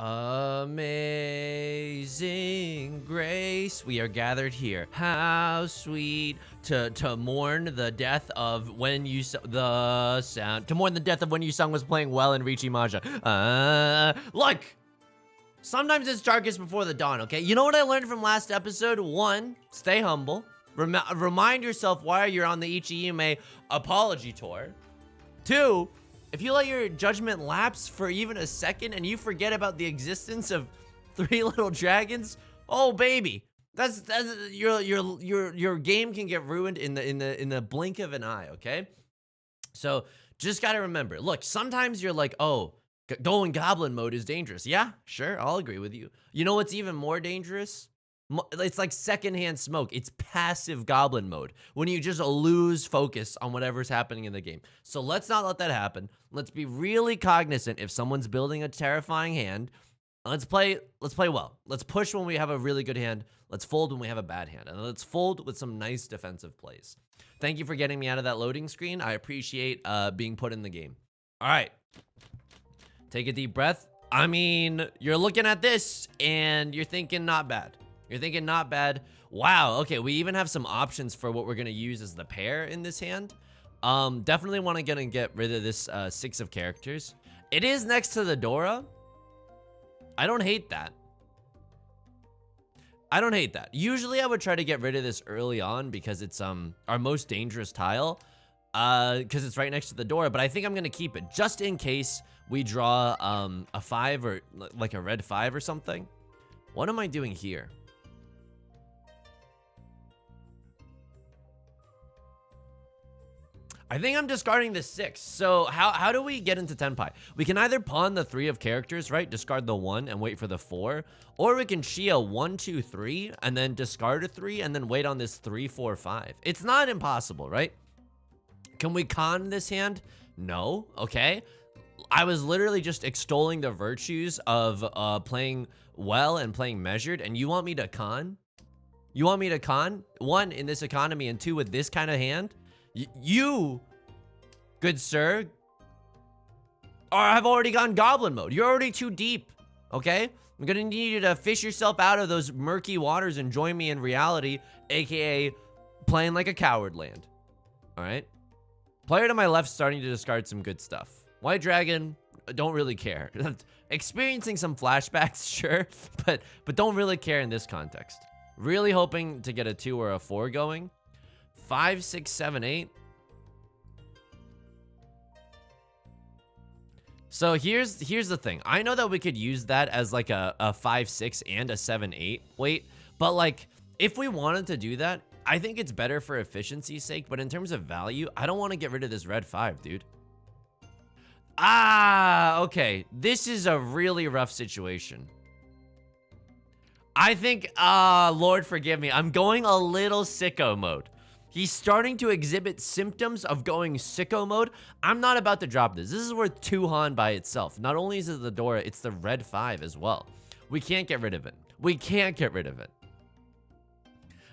Amazing grace, we are gathered here. How sweet to mourn the death of when you to mourn the death of when Yusong was playing well in Riichi Mahjong. Look, sometimes it's darkest before the dawn. Okay, you know what I learned from last episode? One, stay humble. Remind yourself why you're on the Ichiyume apology tour. Two, if you let your judgment lapse for even a second and you forget about the existence of 3 little dragons, oh baby, that's your game can get ruined in the blink of an eye. Okay, so just gotta remember. Look, sometimes you're like, oh, going goblin mode is dangerous. Yeah, sure, I'll agree with you. You know what's even more dangerous? It's like secondhand smoke. It's passive goblin mode when you just lose focus on whatever's happening in the game. So let's not let that happen. Let's be really cognizant if someone's building a terrifying hand. Let's play well. Let's push when we have a really good hand. Let's fold when we have a bad hand. And let's fold with some nice defensive plays. Thank you for getting me out of that loading screen. I appreciate being put in the game. All right. Take a deep breath. I mean, you're looking at this and you're thinking not bad. You're thinking not bad. Wow, okay, we even have some options for what we're gonna use as the pair in this hand. Definitely wanna get rid of this 6 of characters. It is next to the Dora. I don't hate that. I don't hate that. Usually I would try to get rid of this early on because it's our most dangerous tile. Because it's right next to the Dora, but I think I'm gonna keep it just in case we draw a 5 or like a red 5 or something. What am I doing here? I think I'm discarding the 6. So how do we get into Tenpai? We can either pawn the 3 of characters, right? Discard the 1 and wait for the 4. Or we can Shia 1, 2, 3 and then discard a 3 and then wait on this 3, 4, 5. It's not impossible, right? Can we con this hand? No. Okay. I was literally just extolling the virtues of playing well and playing measured, and you want me to con? You want me to con? 1, in this economy, and 2, with this kind of hand? You, good sir, have already gone goblin mode. You're already too deep, okay? I'm gonna need you to fish yourself out of those murky waters and join me in reality, aka playing like a coward land. All right? Player to my left starting to discard some good stuff. White Dragon, don't really care. Experiencing some flashbacks, sure, but don't really care in this context. Really hoping to get a 2 or a 4 going. 5, 6, 7, 8. So here's the thing. I know that we could use that as like a 5, 6 and a 7, 8 weight, but like if we wanted to do that, I think it's better for efficiency's sake, but in terms of value, I don't want to get rid of this red 5, dude. Ah, okay. This is a really rough situation. I think, Lord forgive me, I'm going a little sicko mode. He's starting to exhibit symptoms of going sicko mode. I'm not about to drop this. This is worth 2 Han by itself. Not only is it the Dora, it's the red 5 as well. We can't get rid of it. We can't get rid of it.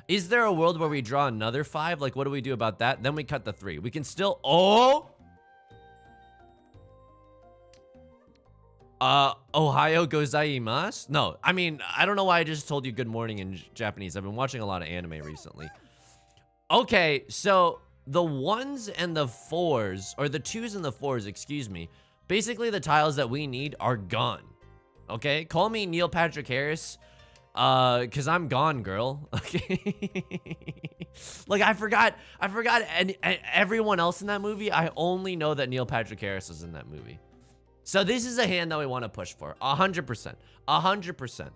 Is there a world where we draw another 5? Like, what do we do about that? Then we cut the 3. We can still... Oh! Ohio gozaimasu? No, I mean, I don't know why I just told you good morning in Japanese. I've been watching a lot of anime recently. Okay, so the 1s and the 4s, or the 2s and the 4s, excuse me, basically the tiles that we need are gone. Okay, call me Neil Patrick Harris, cause I'm gone, girl. Okay, like I forgot, and everyone else in that movie. I only know that Neil Patrick Harris was in that movie. So this is a hand that we want to push for, 100%, 100%.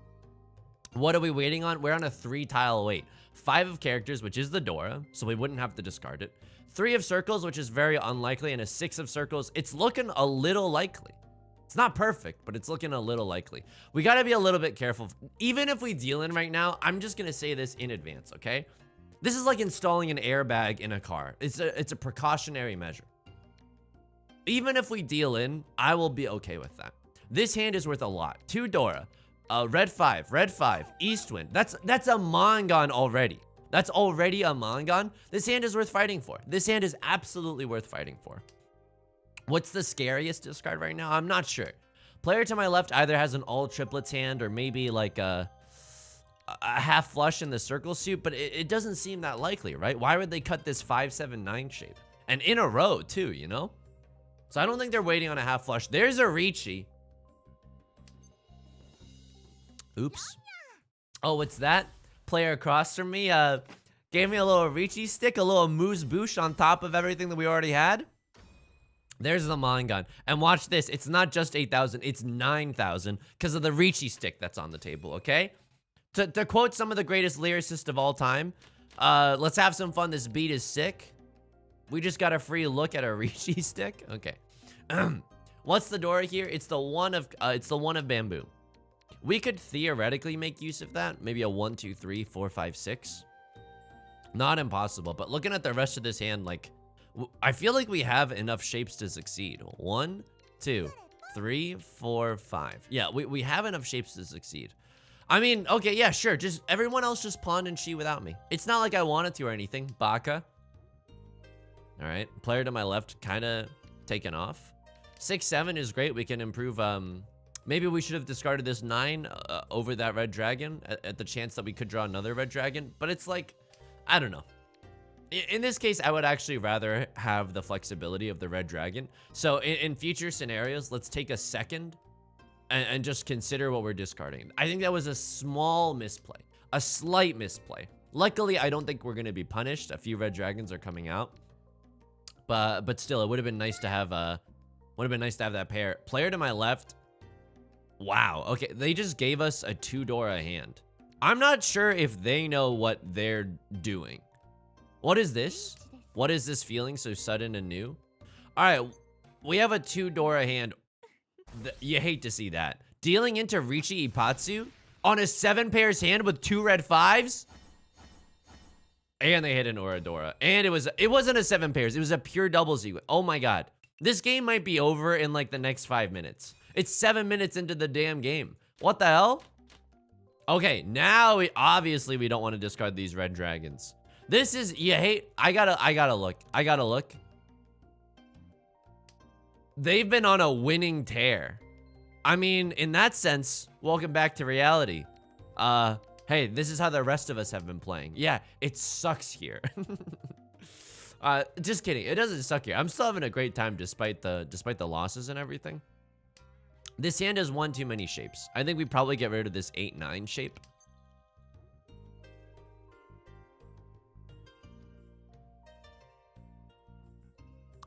What are we waiting on? We're on a 3 tile wait. 5 of characters, which is the Dora, so we wouldn't have to discard it. 3 of circles, which is very unlikely, and a 6 of circles. It's looking a little likely. It's not perfect, but it's looking a little likely. We got to be a little bit careful. Even if we deal in right now, I'm just going to say this in advance, okay? This is like installing an airbag in a car. It's a precautionary measure. Even if we deal in, I will be okay with that. This hand is worth a lot. 2 Dora. Red 5, East Wind. That's a Mangan already. That's already a Mangan. This hand is worth fighting for. This hand is absolutely worth fighting for. What's the scariest discard right now? I'm not sure. Player to my left either has an all triplets hand or maybe like a half flush in the circle suit, but it doesn't seem that likely, right? Why would they cut this 5-7-9 shape? And in a row too, you know? So I don't think they're waiting on a half flush. There's a Riichi. Oops. Oh, what's that? Player across from me gave me a little Riichi stick, a little moose boosh on top of everything that we already had. There's the Mangan. And watch this. It's not just 8,000. It's 9,000 because of the Riichi stick that's on the table, okay? To quote some of the greatest lyricists of all time, let's have some fun. This beat is sick. We just got a free look at a Riichi stick. Okay. What's the door here? It's the one of bamboo. We could theoretically make use of that. Maybe a 1, 2, 3, 4, 5, 6. Not impossible, but looking at the rest of this hand, like, I feel like we have enough shapes to succeed. 1, 2, 3, 4, 5. Yeah, we have enough shapes to succeed. I mean, okay, yeah, sure. Just everyone else just pawned and she without me. It's not like I wanted to or anything. Baka. All right, player to my left, kind of taken off. 6-7 is great. We can improve. Maybe we should have discarded this 9 over that red dragon at the chance that we could draw another red dragon. But it's like, I don't know. In this case, I would actually rather have the flexibility of the red dragon. So in future scenarios, let's take a second and just consider what we're discarding. I think that was a small misplay, a slight misplay. Luckily, I don't think we're going to be punished. A few red dragons are coming out, but still, it would have been nice to have that pair. Player to my left. Wow. Okay, they just gave us a 2-Dora hand. I'm not sure if they know what they're doing. What is this? What is this feeling so sudden and new? All right, we have a 2-Dora hand. You hate to see that. Dealing into Riichi Ipatsu on a 7 pairs hand with 2 red 5s. And they hit an Oradora. And it wasn't a 7 pairs. It was a pure double sequence. Oh my god. This game might be over in like the next 5 minutes. It's 7 minutes into the damn game. What the hell? Okay, now obviously we don't want to discard these red dragons. This is, you hate, I gotta look. They've been on a winning tear. I mean, in that sense, welcome back to reality. Hey, this is how the rest of us have been playing. Yeah, it sucks here. Just kidding. It doesn't suck here. I'm still having a great time despite the losses and everything. This hand has one too many shapes. I think we probably get rid of this 8-9 shape.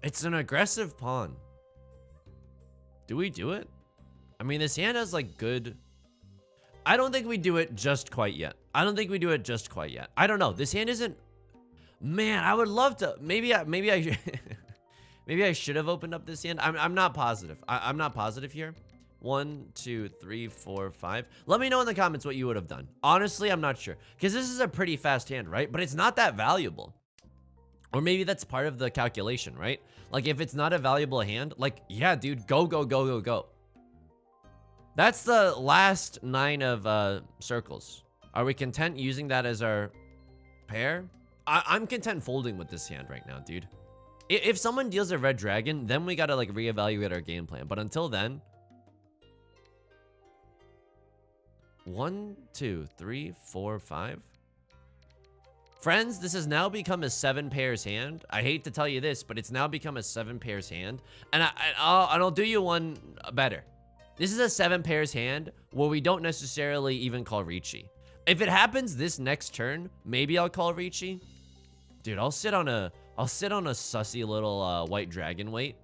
It's an aggressive pawn. Do we do it? I mean, this hand has like good... I don't think we do it just quite yet. I don't know. This hand isn't... Man, I would love to... Maybe I maybe I should have opened up this hand. I'm not positive. I'm not positive here. 1, 2, 3, 4, 5. Let me know in the comments what you would have done. Honestly, I'm not sure. Because this is a pretty fast hand, right? But it's not that valuable. Or maybe that's part of the calculation, right? Like, if it's not a valuable hand, like, yeah, dude, go, go, go, go, go. That's the last 9 of circles. Are we content using that as our pair? I'm content folding with this hand right now, dude. If someone deals a red dragon, then we gotta, like, reevaluate our game plan. But until then... 1, 2, 3, 4, 5. Friends, this has now become a 7 pairs hand. I hate to tell you this, but it's now become a 7 pairs hand. And I'll do you one better. This is a 7 pairs hand where we don't necessarily even call Riichi. If it happens this next turn, maybe I'll call Riichi. Dude, I'll sit on a sussy little white dragon weight.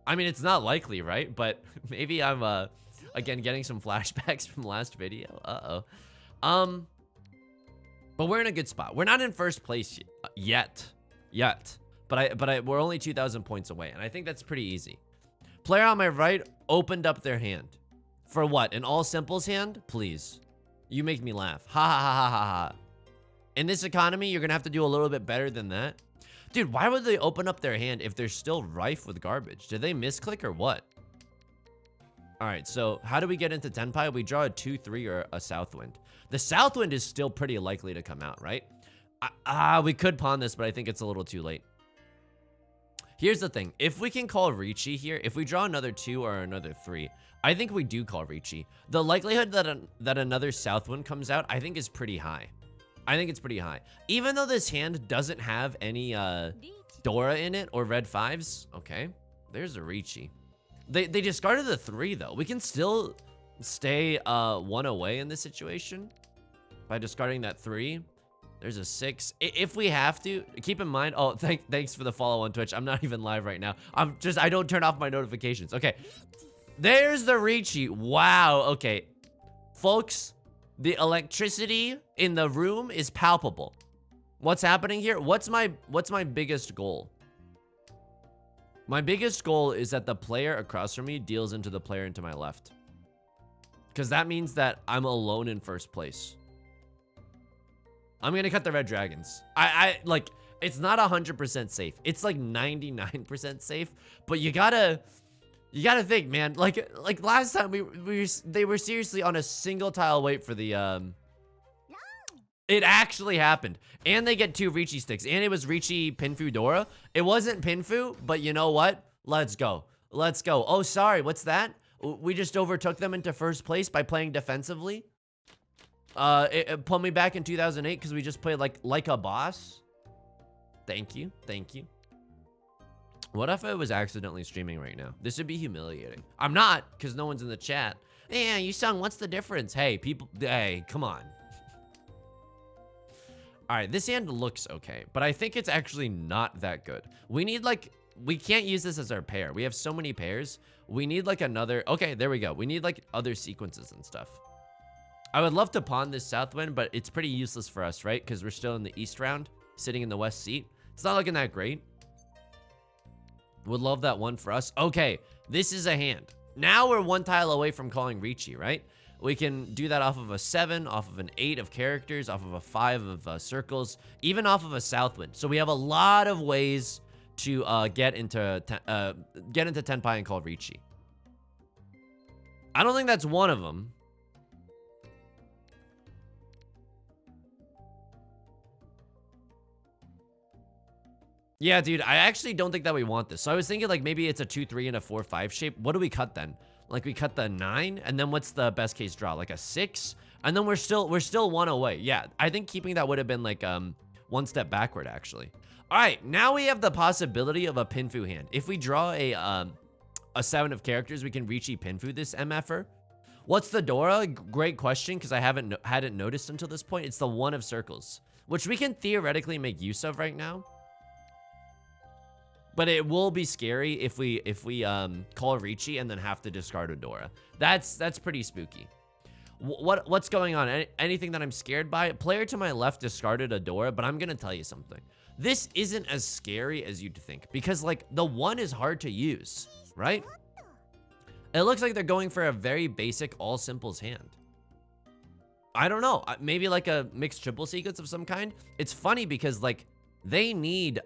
I mean, it's not likely, right? But maybe I'm again getting some flashbacks from last video. But we're in a good spot. We're not in first place yet. But we're only 2,000 points away, and I think that's pretty easy. Player on my right opened up their hand. For what? An all simples hand? Please. You make me laugh. Ha ha ha ha ha ha. In this economy, you're gonna have to do a little bit better than that. Dude, why would they open up their hand if they're still rife with garbage? Did they misclick or what? All right, so how do we get into Tenpai? We draw a 2-3 or a Southwind. The Southwind is still pretty likely to come out, right? We could pawn this, but I think it's a little too late. Here's the thing. If we can call Riichi here, if we draw another 2 or another 3, I think we do call Riichi. The likelihood that another Southwind comes out, I think is pretty high. I think it's pretty high. Even though this hand doesn't have any Dora in it or red 5s. Okay, there's a Riichi. They discarded the 3 though. We can still stay 1 away in this situation by discarding that 3. There's a 6. If we have to, keep in mind. Oh, thanks for the follow on Twitch. I'm not even live right now. I don't turn off my notifications. Okay, there's the Riichi. Wow. Okay, folks, the electricity in the room is palpable. What's happening here? What's my biggest goal? My biggest goal is that the player across from me deals into the player into my left, because that means that I'm alone in first place. I'm gonna cut the red dragons. I like, it's not 100% safe. It's like 99% safe, but you gotta think, man. Like last time they were seriously on a single tile wait for the It actually happened. And they get 2 Riichi sticks. And it was Riichi Pinfu Dora. It wasn't Pinfu, but you know what? Let's go. Let's go. Oh, sorry. What's that? We just overtook them into first place by playing defensively. It put me back in 2008 because we just played like a boss. Thank you. Thank you. What if I was accidentally streaming right now? This would be humiliating. I'm not, because no one's in the chat. Yeah, Yusong, what's the difference? Hey, people. Hey, come on. All right, this hand looks okay, but I think it's actually not that good. We need like, we can't use this as our pair. We have so many pairs. We need like another, okay, there we go. We need like other sequences and stuff. I would love to pawn this Southwind, but it's pretty useless for us, right? Because we're still in the East round, sitting in the West seat. It's not looking that great. Would love that one for us. Okay, this is a hand. Now we're 1 tile away from calling Riichi, right? We can do that off of a 7, off of an 8 of characters, off of a 5 of circles, even off of a Southwind. So we have a lot of ways to get into Tenpai and call Riichi. I don't think that's one of them. Yeah, dude, I actually don't think that we want this. So I was thinking like maybe it's a 2-3 and a 4-5 shape. What do we cut then? Like we cut the 9, and then what's the best case draw? Like a 6, and then we're still 1 away. Yeah, I think keeping that would have been like 1 step backward actually. All right, now we have the possibility of a Pinfu hand. If we draw a 7 of characters, we can Riichi Pinfu this MFer. What's the Dora? Great question, because I hadn't noticed until this point. It's the 1 of circles, which we can theoretically make use of right now. But it will be scary if we call Riichi and then have to discard a Dora. That's pretty spooky. What's going on? Anything that I'm scared by? Player to my left discarded a Dora, but I'm gonna tell you something. This isn't as scary as you'd think, because like the 1 is hard to use, right? It looks like they're going for a very basic all simples hand. I don't know, maybe like a mixed triple sequence of some kind. It's funny because like they need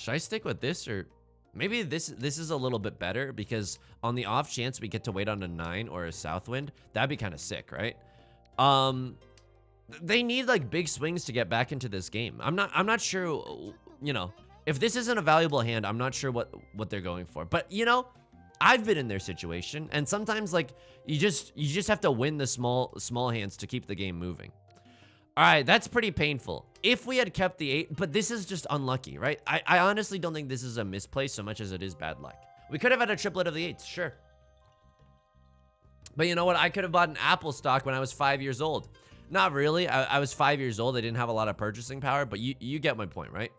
should I stick with this, or maybe this is a little bit better, because on the off chance we get to wait on a 9 or a Southwind, that'd be kind of sick, right? They need like big swings to get back into this game. I'm not sure, you know, if this isn't a valuable hand, I'm not sure what they're going for. But you know, I've been in their situation, and sometimes like you just have to win the small hands to keep the game moving. All right, that's pretty painful. If we had kept the 8, but this is just unlucky, right? I honestly don't think this is a misplay so much as it is bad luck. We could have had a triplet of the 8s, sure. But you know what? I could have bought an Apple stock when I was 5 years old. Not really. I was 5 years old. I didn't have a lot of purchasing power, but you get my point, right?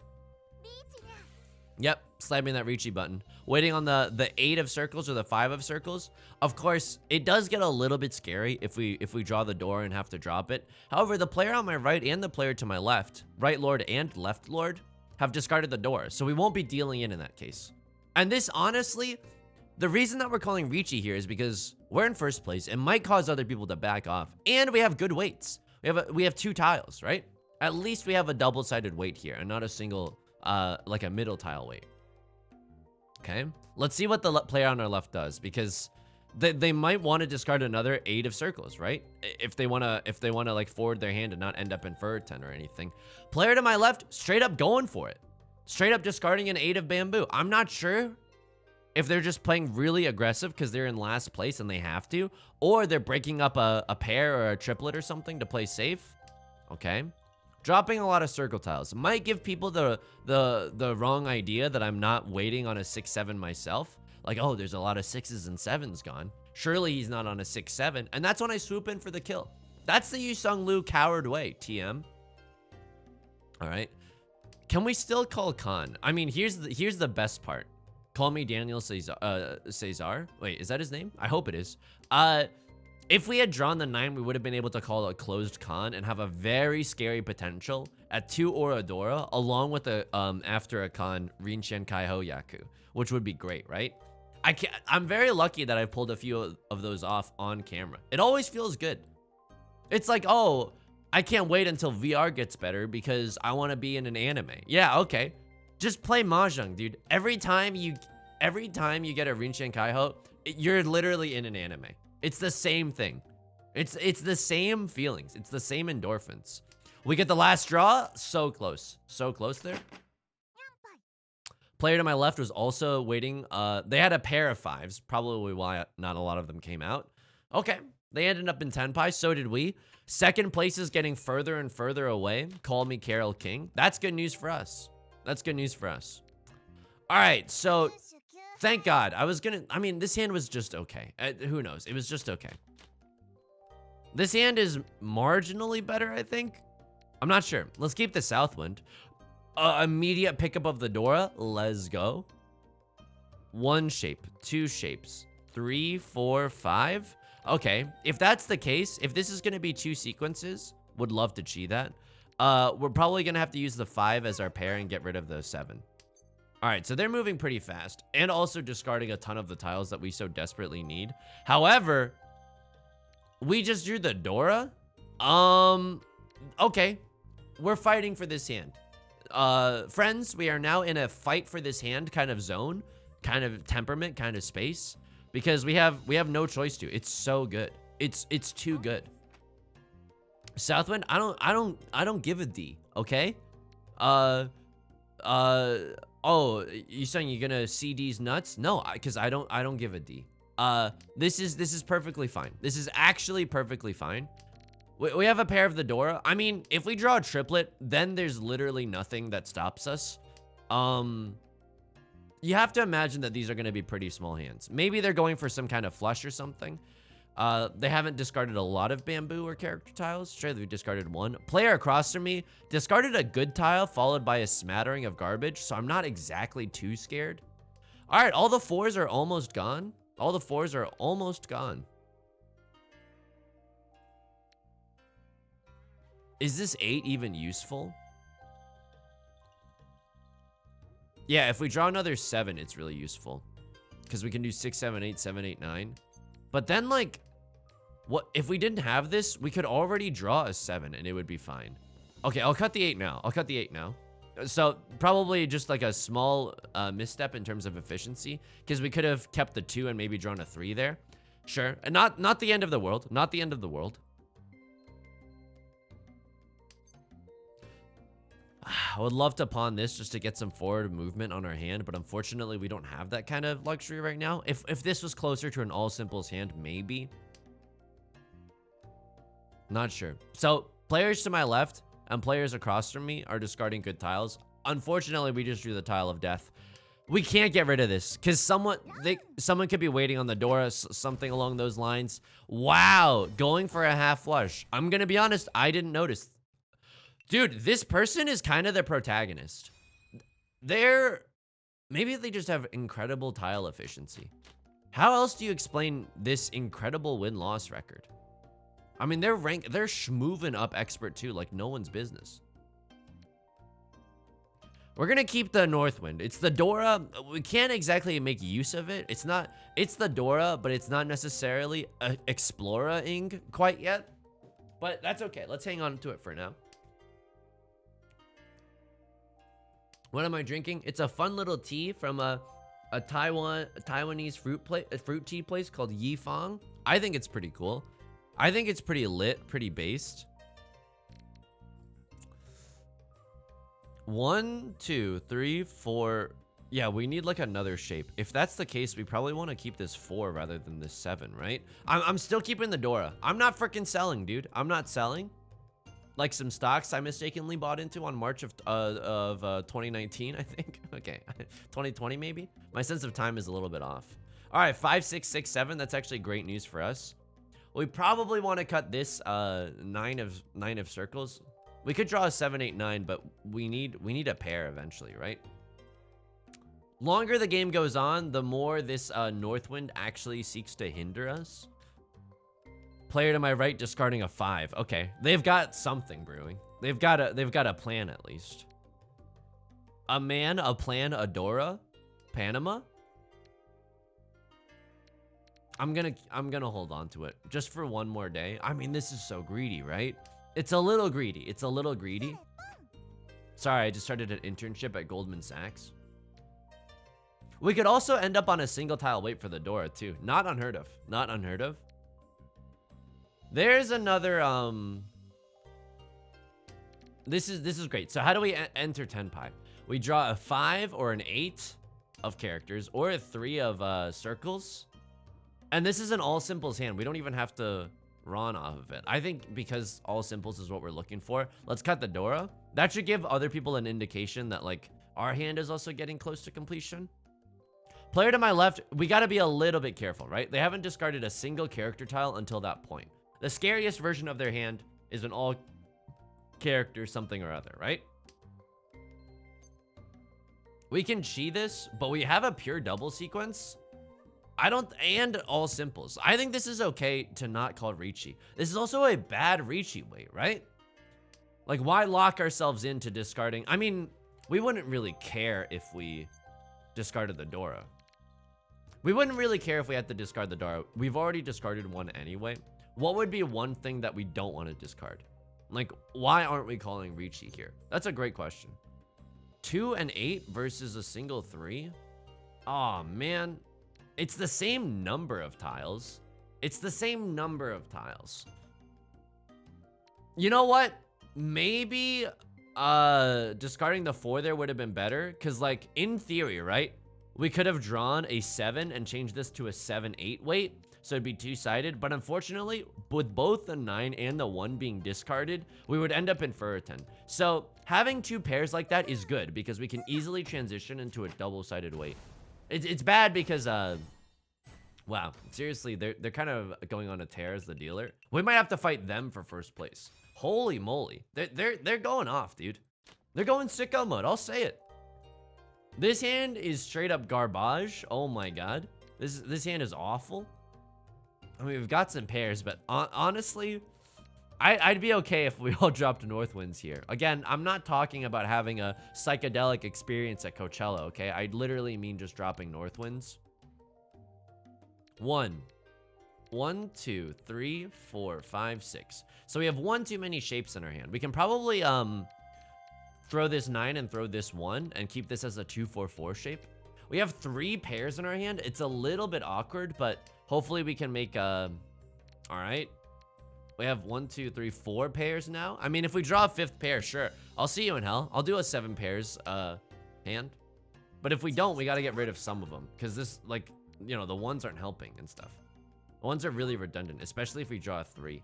Yep, slamming that Riichi button. Waiting on the 8 of circles or the 5 of circles. Of course, it does get a little bit scary if we draw the door and have to drop it. However, the player on my right and the player to my left, right lord and left lord, have discarded the door, so we won't be dealing in that case. And this, honestly, the reason that we're calling Riichi here is because we're in first place. It might cause other people to back off, and we have good weights. We have 2 tiles, right? At least we have a double-sided weight here and not a single like a middle tile weight. Okay, let's see what the player on our left does, because they might want to discard another 8 of circles, right? If they want to like forward their hand and not end up in fur 10 or anything. Player to my left, straight up going for it, straight up discarding an 8 of bamboo. I'm not sure if they're just playing really aggressive because they're in last place and they have to, or they're breaking up a pair or a triplet or something to play safe. Okay. Dropping a lot of circle tiles might give people the wrong idea that I'm not waiting on a 6-7 myself. Like, oh, there's a lot of 6s and 7s gone. Surely he's not on a 6-7. And that's when I swoop in for the kill. That's the Yusong Liu coward way, TM. All right. Can we still call Khan? I mean, here's the best part. Call me Daniel Cesar. Wait, is that his name? I hope it is. If we had drawn the 9, we would have been able to call a closed Khan and have a very scary potential at 2 Oradora, along with the after a Khan Rinchen Kaiho Yaku, which would be great, right? I'm very lucky that I pulled a few of those off on camera. It always feels good. It's like, oh, I can't wait until VR gets better because I want to be in an anime. Yeah, okay. Just play Mahjong, dude. Every time you get a Rinchen Kaiho, you're literally in an anime. It's the same thing. It's the same feelings. It's the same endorphins. We get the last draw. So close. So close there. Player to my left was also waiting. They had a pair of 5s. Probably why not a lot of them came out. Okay. They ended up in 10 pi. So did we. Second place is getting further and further away. Call me Carol King. That's good news for us. That's good news for us. All right. So thank God. I mean, this hand was just okay. Who knows? It was just okay. This hand is marginally better, I think. I'm not sure. Let's keep the Southwind. Immediate pickup of the Dora. Let's go. 1 shape, 2 shapes, 3, 4, 5. Okay, if that's the case, if this is going to be 2 sequences, would love to cheat that. We're probably going to have to use the 5 as our pair and get rid of the 7. All right, so they're moving pretty fast and also discarding a ton of the tiles that we so desperately need. However, we just drew the Dora. Okay, we're fighting for this hand. Friends, we are now in a fight for this hand kind of zone, kind of temperament, kind of space, because we have no choice to. It's so good. It's too good. Southwind, I don't give a D, okay? Oh, you saying you're gonna CD's nuts? No, because I don't give a D. This is perfectly fine. This is actually perfectly fine. We have a pair of the Dora. I mean, if we draw a triplet, then there's literally nothing that stops us. You have to imagine that these are going to be pretty small hands. Maybe they're going for some kind of flush or something. They haven't discarded a lot of bamboo or character tiles. Sure, they've discarded 1. Player across from me discarded a good tile followed by a smattering of garbage, so I'm not exactly too scared. All right, all the 4s are almost gone. All the 4s are almost gone. Is this 8 even useful? Yeah, if we draw another 7, it's really useful. Because we can do 6, 7, 8, 7, 8, 9. But then, like, what if we didn't have this? We could already draw a 7 and it would be fine. Okay, I'll cut the 8 now. I'll cut the 8 now. So probably just like a small misstep in terms of efficiency. Because we could have kept the 2 and maybe drawn a 3 there. Sure. And not the end of the world. Not the end of the world. I would love to pawn this just to get some forward movement on our hand, but unfortunately we don't have that kind of luxury right now. If this was closer to an all simples hand, maybe. Not sure. So players to my left and players across from me are discarding good tiles. Unfortunately, we just drew the tile of death. We can't get rid of this because someone could be waiting on the door, something along those lines. Wow, going for a half flush. I'm gonna be honest, I didn't notice. Dude, this person is kind of the protagonist. Maybe they just have incredible tile efficiency. How else do you explain this incredible win-loss record? I mean, they're schmoovin' up expert too, like no one's business. We're gonna keep the Northwind. It's the Dora. We can't exactly make use of it. It's the Dora, but it's not necessarily Explorer-ing quite yet. But that's okay. Let's hang on to it for now. What am I drinking? It's a fun little tea from a Taiwanese fruit tea place called Yifang. I think it's pretty cool. I think it's pretty lit, pretty based. 1, 2, 3, 4, Yeah, we need like another shape. If that's the case, we probably want to keep this 4 rather than this 7, right? I'm still keeping the Dora. I'm not freaking selling, dude. I'm not selling. Like some stocks I mistakenly bought into on March of 2019, I think. Okay, 2020 maybe. My sense of time is a little bit off. All right, 5, 6, 6, 7. That's actually great news for us. We probably want to cut this 9 of circles. We could draw a 7, 8, 9, but we need a pair eventually, right? Longer the game goes on, the more this Northwind actually seeks to hinder us. Player to my right discarding a 5. Okay, they've got something brewing. They've got a plan at least. A man, a plan, a Dora, Panama. I'm gonna hold on to it just for one more day. I mean, this is so greedy, right? It's a little greedy. It's a little greedy. Sorry, I just started an internship at Goldman Sachs. We could also end up on a single tile wait for the Dora too. Not unheard of. Not unheard of. There's another This is great. So how do we enter Tenpai? We draw a 5 or an 8 of characters or a 3 of circles. And this is an all simples hand. We don't even have to run off of it. I think because all simples is what we're looking for. Let's cut the Dora. That should give other people an indication that like our hand is also getting close to completion. Player to my left, we got to be a little bit careful, right? They haven't discarded a single character tile until that point. The scariest version of their hand is an all character something or other, right? We can chi this, but we have a pure double sequence. And all simples. I think this is okay to not call Riichi. This is also a bad Riichi wait, right? Like, why lock ourselves into discarding? I mean, we wouldn't really care if we discarded the Dora. We wouldn't really care if we had to discard the Dora. We've already discarded one anyway. What would be one thing that we don't want to discard? Like, why aren't we calling Riichi here? That's a great question. 2 and 8 versus a single 3? Oh, man. It's the same number of tiles. It's the same number of tiles. You know what? Maybe discarding the 4 there would have been better. Because, like, in theory, right? We could have drawn a 7 and changed this to a 7-8 weight. So it'd be two-sided. But unfortunately, with both the 9 and the 1 being discarded, we would end up in Furitan. So having 2 pairs like that is good. Because we can easily transition into a double-sided weight. It's bad because, wow, seriously, they're kind of going on a tear as the dealer. We might have to fight them for first place. Holy moly. They're going off, dude. They're going sicko mode, I'll say it. This hand is straight up garbage. Oh my god. This hand is awful. I mean, we've got some pairs, but honestly, I'd be okay if we all dropped Northwinds here. Again, I'm not talking about having a psychedelic experience at Coachella, okay? I literally mean just dropping Northwinds. 1, 2, 3, 4, 5, 6. So we have one too many shapes in our hand. We can probably throw this 9 and throw this 1 and keep this as a 2, 4, 4 shape. We have 3 pairs in our hand. It's a little bit awkward, but hopefully we can make all right. We have 1, 2, 3, 4 pairs now. I mean, if we draw a 5th pair, sure. I'll see you in hell. I'll do a 7 pairs hand. But if we don't, we got to get rid of some of them. Because this, like, you know, the 1s aren't helping and stuff. The 1s are really redundant, especially if we draw a 3.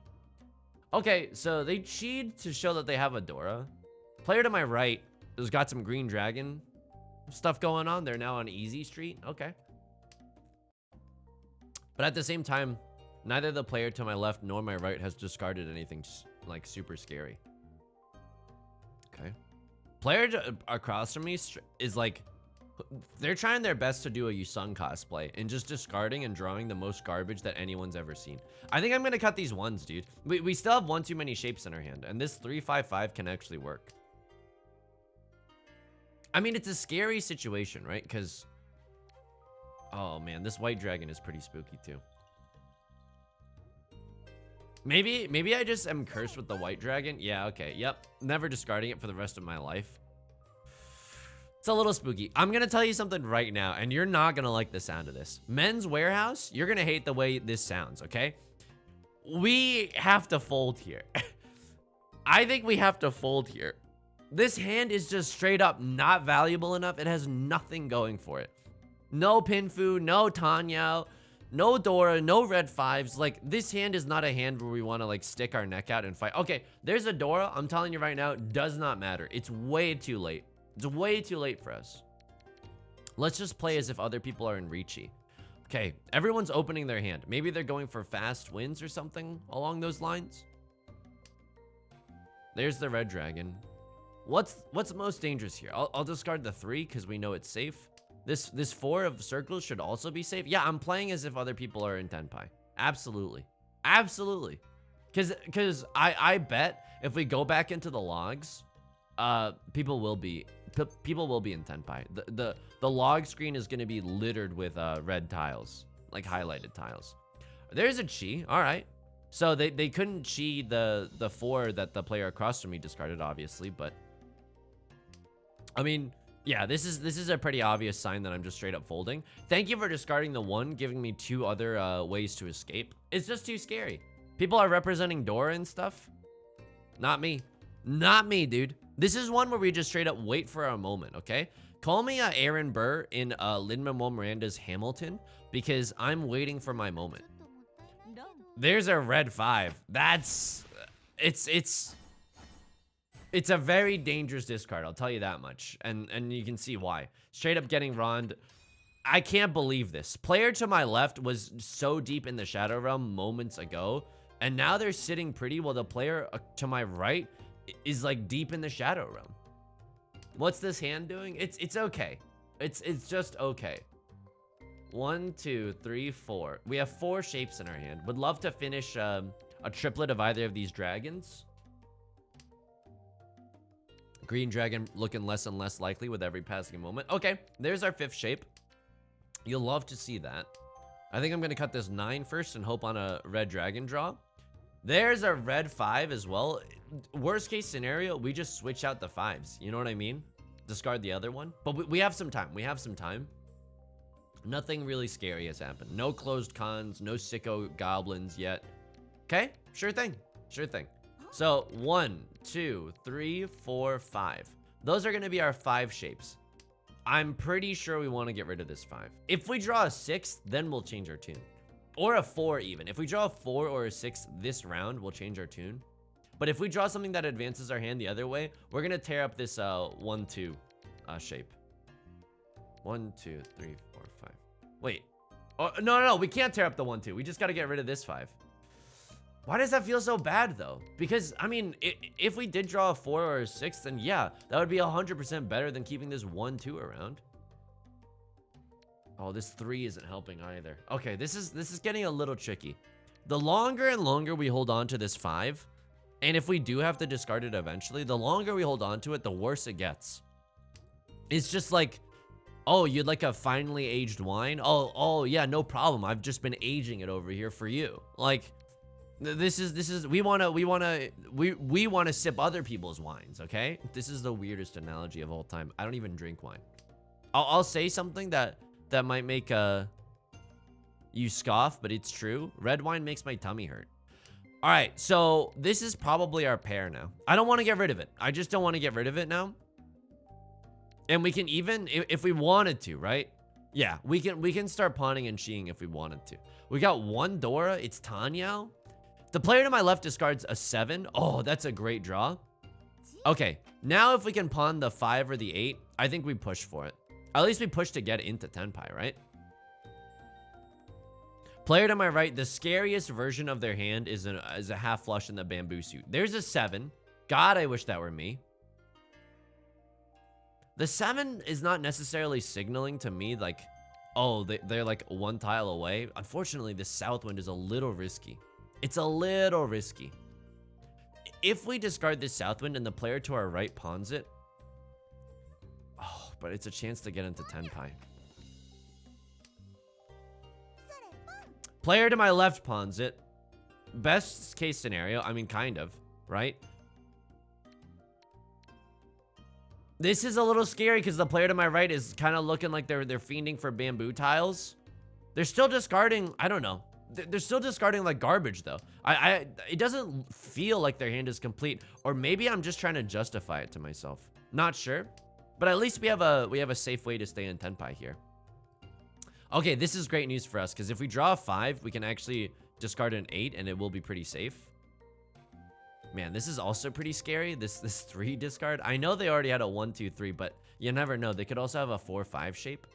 Okay, so they cheated to show that they have a Dora. Player to my right has got some green dragon stuff going on. They're now on Easy Street. Okay. But at the same time, neither the player to my left nor my right has discarded anything like super scary. Okay. Player across from me is like, they're trying their best to do a Yusong cosplay and just discarding and drawing the most garbage that anyone's ever seen. I think I'm going to cut these 1s, dude. We still have one too many shapes in our hand, and this 3-5-5 can actually work. I mean, it's a scary situation, right? Because, oh man, this white dragon is pretty spooky too. Maybe I just am cursed with the white dragon. Yeah, okay, yep. Never discarding it for the rest of my life. It's a little spooky. I'm gonna tell you something right now, and you're not gonna like the sound of this. Men's Warehouse, you're gonna hate the way this sounds, okay? We have to fold here. I think we have to fold here. This hand is just straight up not valuable enough. It has nothing going for it. No Pinfu, no Tenhou, no Dora, no red fives. Like, this hand is not a hand where we want to, like, stick our neck out and fight. Okay, there's a Dora. I'm telling you right now, does not matter. It's way too late. It's way too late for us. Let's just play as if other people are in Riichi. Okay, everyone's opening their hand. Maybe they're going for fast wins or something along those lines. There's the red dragon. What's most dangerous here? I'll discard the 3 because we know it's safe. This 4 of circles should also be safe. Yeah, I'm playing as if other people are in Tenpai. Absolutely. Absolutely. Because I bet if we go back into the logs, people will be in Tenpai. The log screen is going to be littered with red tiles, like highlighted tiles. There's a chi. All right. So they couldn't chi the 4 that the player across from me discarded, obviously, but I mean, yeah, this is a pretty obvious sign that I'm just straight up folding. Thank you for discarding the 1, giving me 2 other ways to escape. It's just too scary. People are representing Dora and stuff. Not me. Not me, dude. This is one where we just straight up wait for our moment, okay? Call me Aaron Burr in Lin-Manuel Miranda's Hamilton, because I'm waiting for my moment. There's a red 5. That's... It's a very dangerous discard, I'll tell you that much. And you can see why. Straight up getting Rond. I can't believe this. Player to my left was so deep in the Shadow Realm moments ago, and now they're sitting pretty while the player to my right is like deep in the Shadow Realm. What's this hand doing? It's okay. It's just okay. 1, 2, 3, 4. We have 4 shapes in our hand. Would love to finish a triplet of either of these dragons. Green dragon looking less and less likely with every passing moment. Okay, there's our 5th shape. You'll love to see that. I think I'm going to cut this 9 first and hope on a red dragon draw. There's a red 5 as well. Worst case scenario, we just switch out the 5s. You know what I mean? Discard the other one. But we have some time. We have some time. Nothing really scary has happened. No closed cons. No sicko goblins yet. Okay? Sure thing. Sure thing. So 1, 2, 3, 4, 5. Those are going to be our 5 shapes. I'm pretty sure we want to get rid of this 5. If we draw a 6, then we'll change our tune. Or a 4 even. If we draw a 4 or a 6 this round, we'll change our tune. But if we draw something that advances our hand the other way, we're going to tear up this 1, 2 shape. 1, 2, 3, 4, 5. Wait. Oh, no. We can't tear up the 1, 2. We just got to get rid of this 5. Why does that feel so bad, though? Because, I mean, if we did draw a 4 or a 6, then yeah, that would be 100% better than keeping this 1, 2 around. Oh, this 3 isn't helping either. Okay, this is getting a little tricky. The longer and longer we hold on to this 5, and if we do have to discard it eventually, the longer we hold on to it, the worse it gets. It's just like, oh, you'd like a finely aged wine? Oh, yeah, no problem. I've just been aging it over here for you. Like... This is we want to sip other people's wines, okay? This is the weirdest analogy of all time. I don't even drink wine. I'll say something that might make you scoff, but it's true. Red wine makes my tummy hurt. All right, so this is probably our pair now. I don't want to get rid of it. I just don't want to get rid of it now. And we can even if we wanted to, right? Yeah, we can start pawning and cheating if we wanted to. We got 1 Dora. It's Tenhou. The player to my left discards a 7. Oh, that's a great draw. Okay, now if we can pawn the 5 or the 8, I think we push for it. At least we push to get into Tenpai, right? Player to my right, the scariest version of their hand is a half flush in the bamboo suit. There's a 7. God, I wish that were me. The 7 is not necessarily signaling to me like, oh, they're like 1 tile away. Unfortunately, this south wind is a little risky. It's a little risky. If we discard this Southwind and the player to our right pawns it. Oh, but it's a chance to get into Tenpai. Player to my left pawns it. Best case scenario, I mean, kind of, right? This is a little scary because the player to my right is kind of looking like they're fiending for bamboo tiles. They're still discarding, I don't know. They're still discarding like garbage though. It doesn't feel like their hand is complete, or maybe I'm just trying to justify it to myself. Not sure, but at least we have a safe way to stay in tenpai here. Okay, this is great news for us because if we draw a 5, we can actually discard an 8 and it will be pretty safe. Man, this is also pretty scary. This 3 discard. I know they already had a 1, 2, 3, but you never know. They could also have a 4, 5 shape.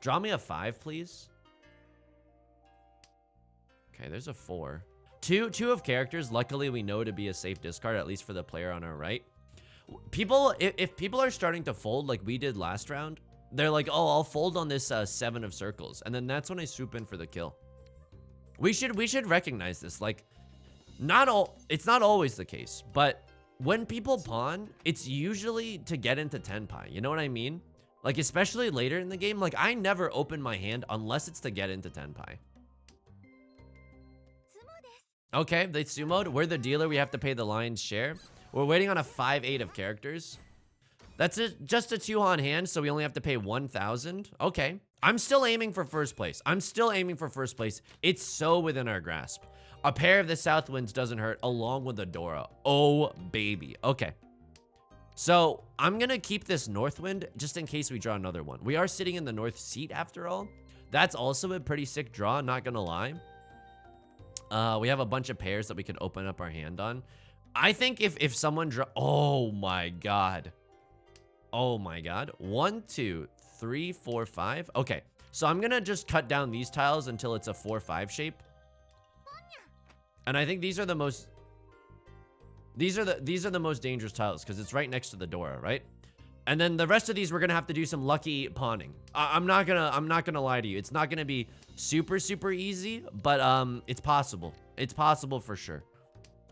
Draw me a 5, please. Okay, there's a 4. Two of characters. Luckily, we know to be a safe discard, at least for the player on our right. People, if people are starting to fold like we did last round, they're like, oh, I'll fold on this 7 of circles, and then that's when I swoop in for the kill. We should recognize this. Like, it's not always the case, but when people pawn, it's usually to get into tenpai. You know what I mean? Like, especially later in the game, like I never open my hand unless it's to get into tenpai. Okay, they sumoed. We're the dealer. We have to pay the lion's share. We're waiting on a 5-8 of characters. That's it. Just a 2-han hand, so we only have to pay 1,000. Okay. I'm still aiming for first place. It's so within our grasp. A pair of the South Winds doesn't hurt, along with a Dora. Oh, baby. Okay. So, I'm going to keep this North Wind, just in case we draw another one. We are sitting in the North seat, after all. That's also a pretty sick draw, not going to lie. We have a bunch of pairs that we could open up our hand on. I think if someone draw... Oh, my God. Oh, my God. 1, 2, 3, 4, 5. Okay. So, I'm going to just cut down these tiles until it's a 4, 5 shape. And I think these are the most... These are the most dangerous tiles because it's right next to the Dora, right? And then the rest of these we're gonna have to do some lucky pawning. I'm not gonna lie to you. It's not gonna be super easy, but it's possible. It's possible for sure.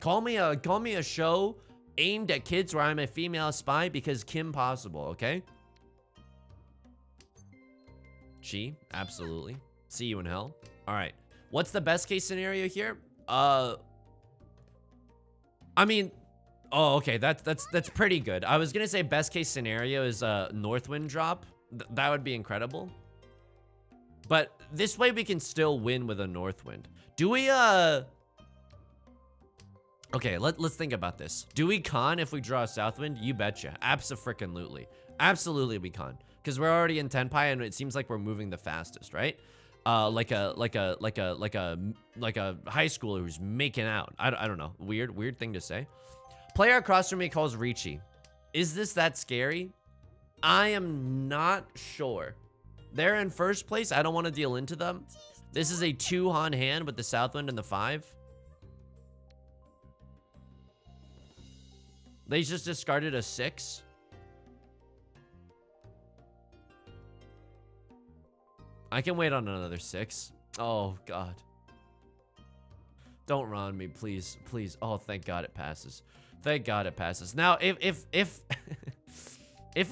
Call me a show aimed at kids where I'm a female spy because Kim possible, okay? Chi, absolutely. See you in hell. All right. What's the best case scenario here? I mean, oh, okay, that's pretty good. I was gonna say best case scenario is a Northwind drop. That would be incredible. But this way we can still win with a Northwind. Do we, okay, let's think about this. Do we con if we draw a Southwind? You betcha. Abso-frickin-lutely. Absolutely we con. Because we're already in Tenpai and it seems like we're moving the fastest, right? Like a high schooler who's making out. I don't know. Weird thing to say. Player across from me calls Riichi. Is this that scary? I am not sure. They're in first place. I don't want to deal into them. This is a 2-han hand with the Southwind and the 5. They just discarded a 6. I can wait on another 6. Oh, God. Don't round me, please. Please. Oh, thank God it passes. Thank God it passes. Now, if if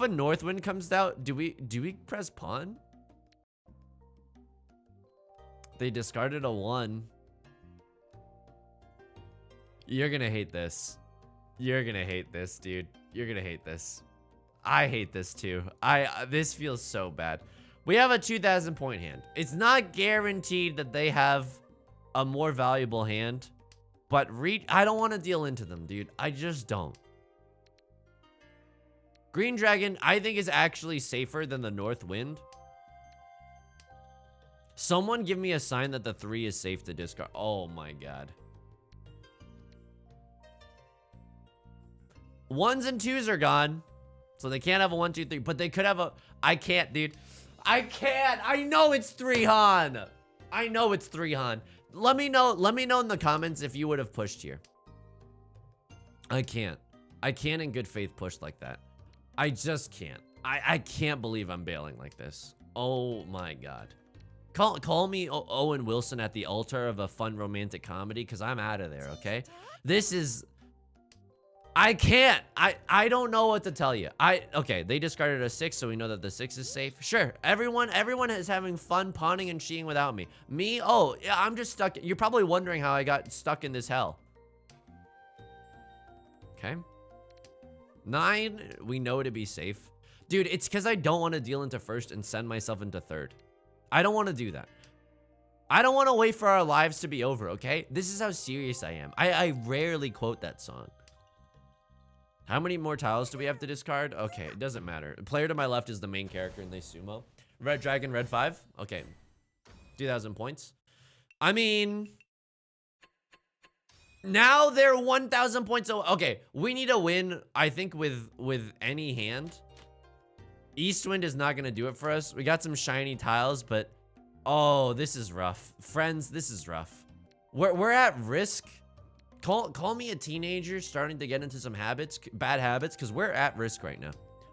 a Northwind comes out, do we press pawn? They discarded a 1. You're gonna hate this. You're gonna hate this, dude. You're gonna hate this. I hate this too. This feels so bad. We have a 2,000 point hand. It's not guaranteed that they have a more valuable hand, but I don't want to deal into them, dude. I just don't. Green Dragon, I think, is actually safer than the North Wind. Someone give me a sign that the 3 is safe to discard. Oh my God. 1s and 2s are gone. So they can't have a 1, 2, 3, but they could have a... I can't, dude. I can't. I know it's 3-han. I know it's 3-han. Let me know in the comments if you would have pushed here. I can't. I can't in good faith push like that. I just can't. I can't believe I'm bailing like this. Oh my God. Call me Owen Wilson at the altar of a fun romantic comedy because I'm out of there, okay? This is... I can't. I don't know what to tell you. Okay, they discarded a 6, so we know that the 6 is safe. Sure, everyone is having fun pawning and cheating without me. Me? Oh, yeah, I'm just stuck. You're probably wondering how I got stuck in this hell. Okay. 9, we know to be safe. Dude, it's because I don't want to deal into first and send myself into third. I don't want to do that. I don't want to wait for our lives to be over, okay? This is how serious I am. I rarely quote that song. How many more tiles do we have to discard? Okay, it doesn't matter. The player to my left is the main character in this sumo. Red Dragon, red 5. Okay. 2,000 points. I mean, now they're 1,000 points. Okay, we need a win, I think, with any hand. Eastwind is not going to do it for us. We got some shiny tiles, but oh, this is rough. Friends, this is rough. We're at risk. Call me a teenager starting to get into some habits, bad habits, because we're at risk right now.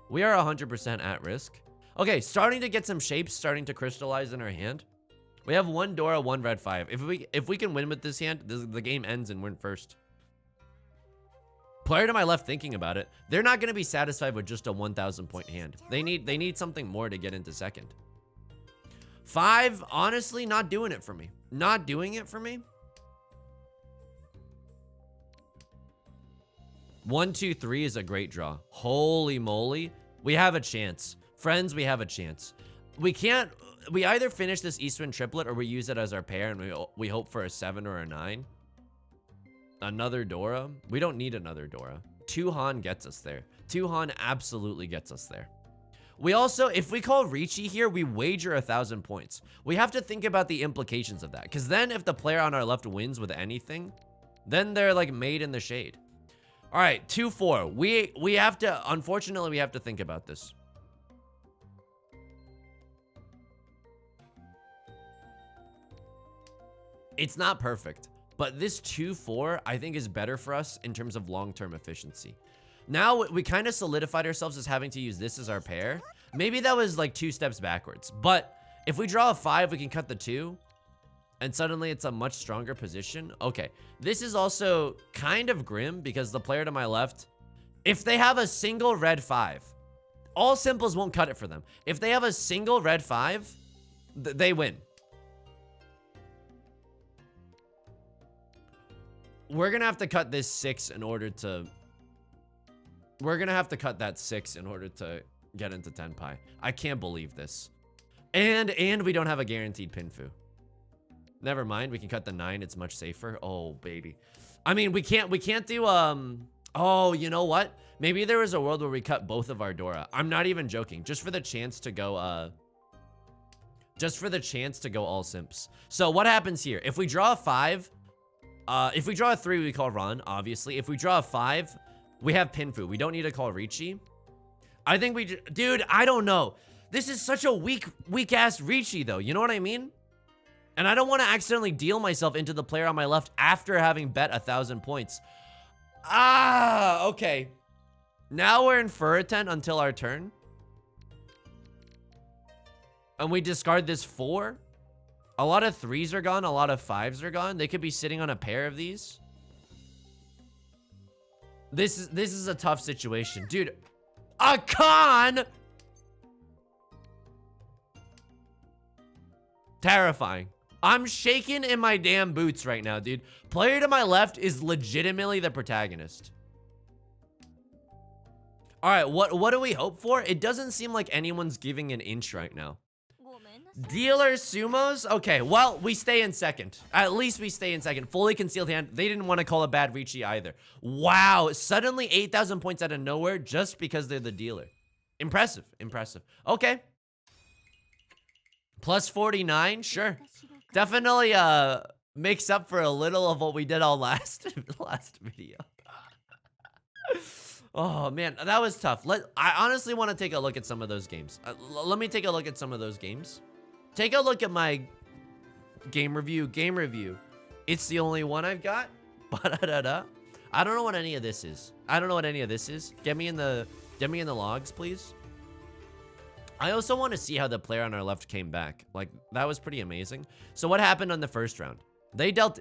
We are 100% at risk. Okay, starting to get some shapes starting to crystallize in our hand. We have 1 Dora, 1 red 5. If we can win with this hand, the game ends and we're in first. Player to my left thinking about it, they're not going to be satisfied with just a 1,000 point hand. They need something more to get into second. 5, honestly, not doing it for me. Not doing it for me. 1, 2, 3 is a great draw. Holy moly. We have a chance. Friends, we have a chance. We either finish this Eastwind triplet or we use it as our pair and we hope for a 7 or a 9. Another Dora. We don't need another Dora. 2 Han gets us there. 2 Han absolutely gets us there. We also, if we call Riichi here, we wager 1,000 points. We have to think about the implications of that. Because then if the player on our left wins with anything, then they're like made in the shade. All right, 2-4. We have to, unfortunately, we have to think about this. It's not perfect, but this 2-4, I think, is better for us in terms of long-term efficiency. Now, we kind of solidified ourselves as having to use this as our pair. Maybe that was like 2 steps backwards, but if we draw a 5, we can cut the 2. And suddenly it's a much stronger position. Okay, this is also kind of grim because the player to my left, if they have a single red 5, all simples won't cut it for them. If they have a single red 5, they win. We're gonna have to cut this 6 in order to... We're gonna have to cut that 6 in order to get into Tenpai. I can't believe this. And we don't have a guaranteed Pinfu. Never mind, we can cut the 9. It's much safer. Oh, baby. I mean, we can't do, oh, you know what? Maybe there was a world where we cut both of our Dora. I'm not even joking. Just for the chance to go, all simps. So what happens here? If we draw a 5, if we draw a 3, we call Ron, obviously. If we draw a 5, we have Pinfu. We don't need to call Riichi. I think dude, I don't know. This is such a weak-ass Riichi, though. You know what I mean? And I don't want to accidentally deal myself into the player on my left after having bet 1,000 points. Ah, okay. Now we're in Furitan until our turn. And we discard this 4. A lot of 3s are gone. A lot of 5s are gone. They could be sitting on a pair of these. This is a tough situation. Dude, a con! Terrifying. I'm shaking in my damn boots right now, dude. Player to my left is legitimately the protagonist. All right, what do we hope for? It doesn't seem like anyone's giving an inch right now. Dealer sumos? Okay, well, we stay in second. At least we stay in second. Fully concealed hand. They didn't want to call a bad Riichi either. Wow, suddenly 8,000 points out of nowhere just because they're the dealer. Impressive, impressive. Okay. Plus 49, sure. Definitely makes up for a little of what we did all last video. Oh man, that was tough. I honestly want to take a look at some of those games. Let me take a look at some of those games. Take a look at my game review. It's the only one I've got. I don't know what any of this is. Get me in the logs, please. I also want to see how the player on our left came back. Like, that was pretty amazing. So what happened on the first round? They dealt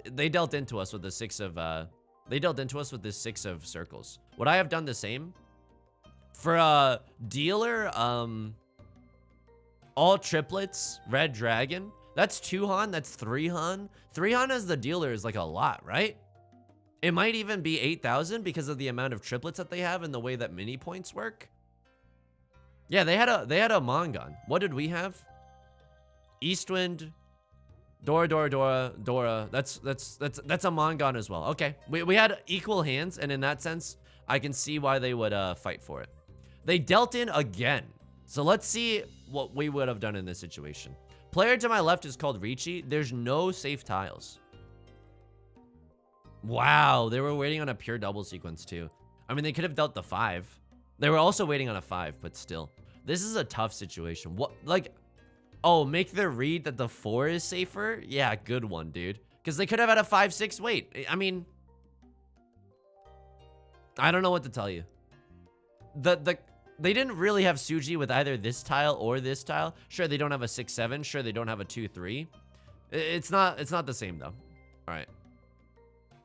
into us with the 6 of circles. Would I have done the same? For a dealer, all triplets, red dragon. That's 2 Han, that's 3 Han. 3 Han as the dealer is like a lot, right? It might even be 8,000 because of the amount of triplets that they have and the way that mini points work. Yeah, they had a Mongon. What did we have? Eastwind, Dora. That's a Mongon as well. Okay, we had equal hands, and in that sense, I can see why they would fight for it. They dealt in again. So let's see what we would have done in this situation. Player to my left is called Riichi. There's no safe tiles. Wow, they were waiting on a pure double sequence too. I mean, they could have dealt the 5. They were also waiting on a 5, but still. This is a tough situation. What, like, oh, make the read that the 4 is safer? Yeah, good one, dude. Because they could have had a 5-6 wait. I mean, I don't know what to tell you. They didn't really have Suji with either this tile or this tile. Sure, they don't have a 6-7. Sure, they don't have a 2-3. It's not the same though. All right.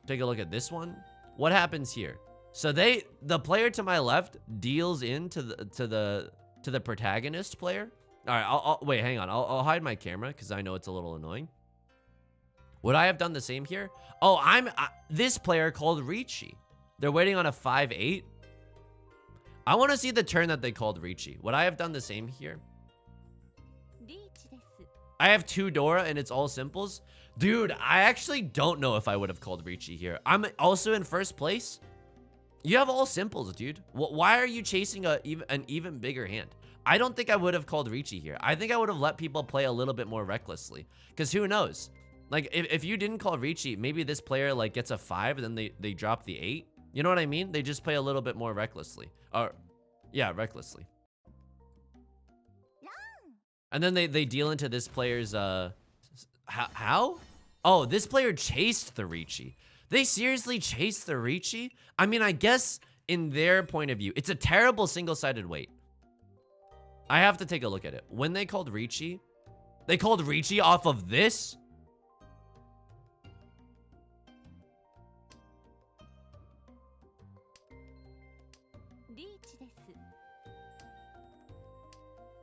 Take a look at this one. What happens here? So the player to my left deals into the protagonist player. All right, I'll wait, hang on. I'll hide my camera because I know it's a little annoying. Would I have done the same here? Oh, this player called Riichi. They're waiting on a 5-8. I want to see the turn that they called Riichi. Would I have done the same here? I have 2 Dora and it's all simples. Dude, I actually don't know if I would have called Riichi here. I'm also in first place. You have all simples, dude. Why are you chasing an even bigger hand? I don't think I would have called Riichi here. I think I would have let people play a little bit more recklessly. Because who knows? Like, if you didn't call Riichi, maybe this player like gets a 5 and then they drop the 8. You know what I mean? They just play a little bit more recklessly. Or, yeah, recklessly. And then they deal into this player's, how? Oh, this player chased the Riichi. They seriously chased the Riichi? I mean, I guess in their point of view, it's a terrible single-sided wait. I have to take a look at it. When they called Riichi, they called Riichi off of this?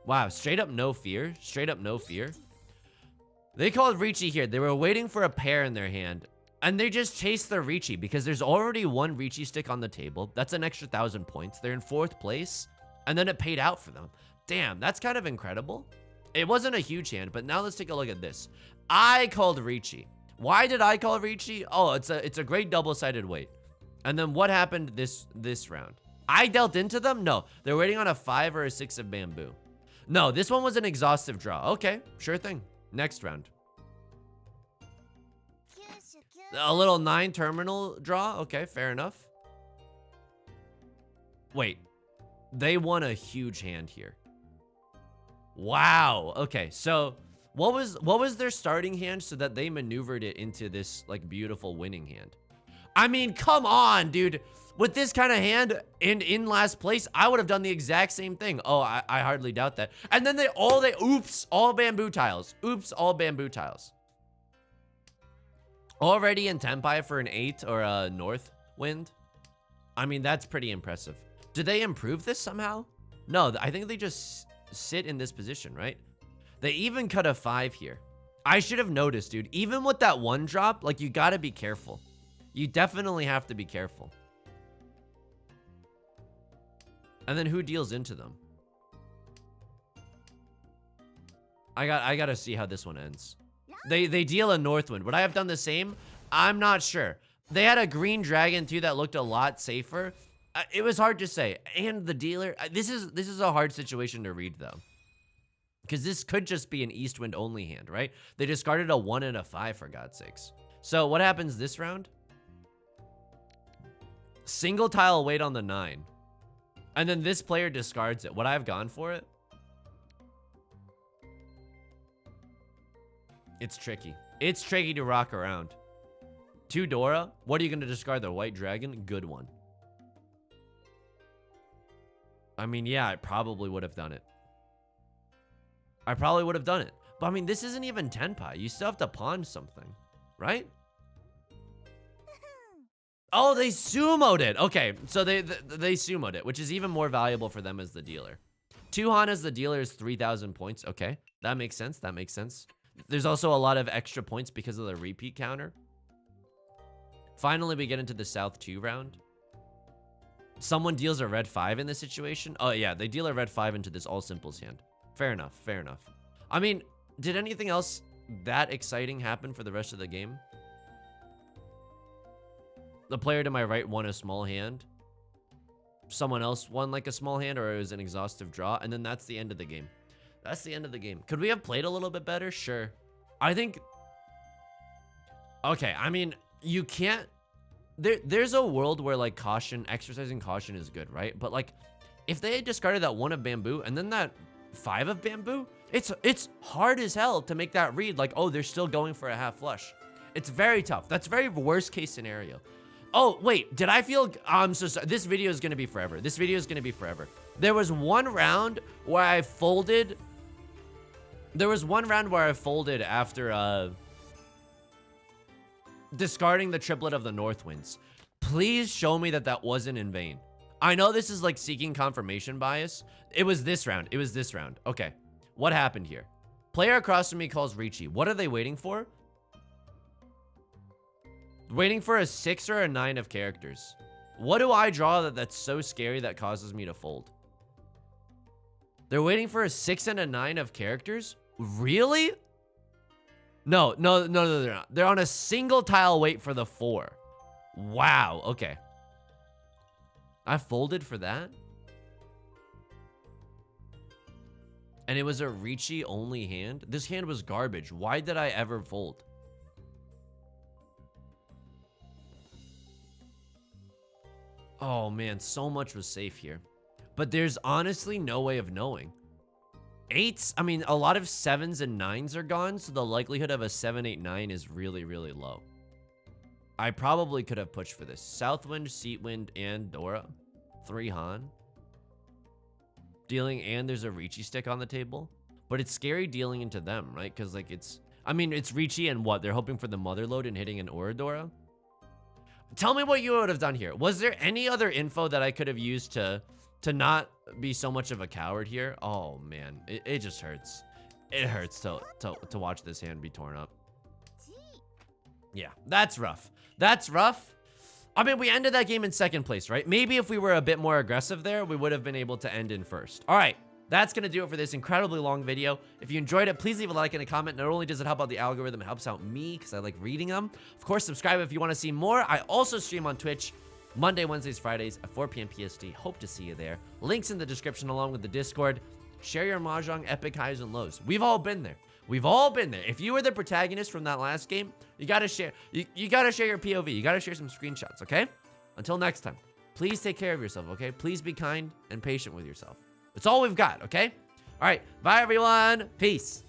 Wow, straight up no fear. Straight up no fear. They called Riichi here. They were waiting for a pair in their hand. And they just chased the Riichi because there's already 1 Riichi stick on the table. That's an extra 1,000 points. They're in 4th place. And then it paid out for them. Damn, that's kind of incredible. It wasn't a huge hand, but now let's take a look at this. I called Riichi. Why did I call Riichi? Oh, it's a great double-sided wait. And then what happened this round? I dealt into them? No, they're waiting on a 5 or a 6 of bamboo. No, this one was an exhaustive draw. Okay, sure thing. Next round. A little 9 terminal draw. Okay, fair enough. Wait, they won a huge hand here. Wow. Okay, so what was their starting hand so that they maneuvered it into this like beautiful winning hand? I mean, come on, dude. With this kind of hand and in last place, I would have done the exact same thing. Oh, I hardly doubt that. And then oops, all bamboo tiles. Oops, all bamboo tiles. Already in Tenpai for an 8 or a north wind. I mean, that's pretty impressive. Did they improve this somehow? No, I think they just sit in this position, right? They even cut a 5 here. I should have noticed, dude. Even with that 1 drop, like, you gotta be careful. You definitely have to be careful. And then who deals into them? I gotta see how this one ends. They deal a Northwind. Would I have done the same? I'm not sure. They had a green dragon too that looked a lot safer. It was hard to say. And the dealer, this is a hard situation to read though. Because this could just be an Eastwind only hand, right? They discarded a 1 and a 5 for God's sakes. So what happens this round? Single tile wait on the 9. And then this player discards it. Would I have gone for it? It's tricky. It's tricky to rock around. 2 Dora. What are you going to discard? The white dragon? Good one. I mean, yeah, I probably would have done it. I probably would have done it. But I mean, this isn't even Tenpai. You still have to pawn something, right? Oh, they sumoed it. Okay, so they sumoed it, which is even more valuable for them as the dealer. 2 Han as the dealer is 3,000 points. Okay, that makes sense. That makes sense. There's also a lot of extra points because of the repeat counter. Finally, we get into the South 2 round. Someone deals a red 5 in this situation. Oh, yeah, they deal a red 5 into this all simples hand. Fair enough, fair enough. I mean, did anything else that exciting happen for the rest of the game. The player to my right won a small hand. Someone else won like a small hand, or it was an exhaustive draw, and then that's the end of the game. That's the end of the game. Could we have played a little bit better? Sure. I think... Okay, I mean, you can't... There's a world where, like, exercising caution is good, right? But, like, if they had discarded that 1 of bamboo and then that 5 of bamboo, it's hard as hell to make that read like, oh, they're still going for a half flush. It's very tough. That's very worst case scenario. Oh, wait, did I feel... I'm so sorry. This video is going to be forever. This video is going to be forever. There was one round where I folded... after, discarding the triplet of the North Winds. Please show me that that wasn't in vain. I know this is like seeking confirmation bias. It was this round. It was this round. Okay. What happened here? Player across from me calls Riichi. What are they waiting for? Waiting for a 6 or a 9 of characters. What do I draw that's so scary that causes me to fold? They're waiting for a 6 and a 9 of characters? Really? No, they're not. They're on a single tile wait for the 4. Wow, okay. I folded for that? And it was a Riichi only hand? This hand was garbage. Why did I ever fold? Oh man, so much was safe here. But there's honestly no way of knowing. 8s, I mean, a lot of 7s and 9s are gone, so the likelihood of a 7, 8, 9 is really, really low. I probably could have pushed for this. Southwind, Seatwind, and Dora. 3 Han. Dealing, and there's a Riichi stick on the table. But it's scary dealing into them, right? Because, like, it's... I mean, it's Riichi and what? They're hoping for the Mother Load and hitting an Oradora? Tell me what you would have done here. Was there any other info that I could have used to not be so much of a coward here? Oh, man. It just hurts. It hurts to watch this hand be torn up. Yeah, that's rough. That's rough. I mean, we ended that game in 2nd place, right? Maybe if we were a bit more aggressive there, we would have been able to end in 1st. All right. That's going to do it for this incredibly long video. If you enjoyed it, please leave a like and a comment. Not only does it help out the algorithm, it helps out me because I like reading them. Of course, subscribe if you want to see more. I also stream on Twitch Monday, Wednesdays, Fridays at 4 p.m. PST. Hope to see you there. Links in the description along with the Discord. Share your Mahjong epic highs and lows. We've all been there. We've all been there. If you were the protagonist from that last game, you got to share. You got to share your POV. You got to share some screenshots, okay? Until next time, please take care of yourself, okay? Please be kind and patient with yourself. It's all we've got, okay? All right. Bye, everyone. Peace.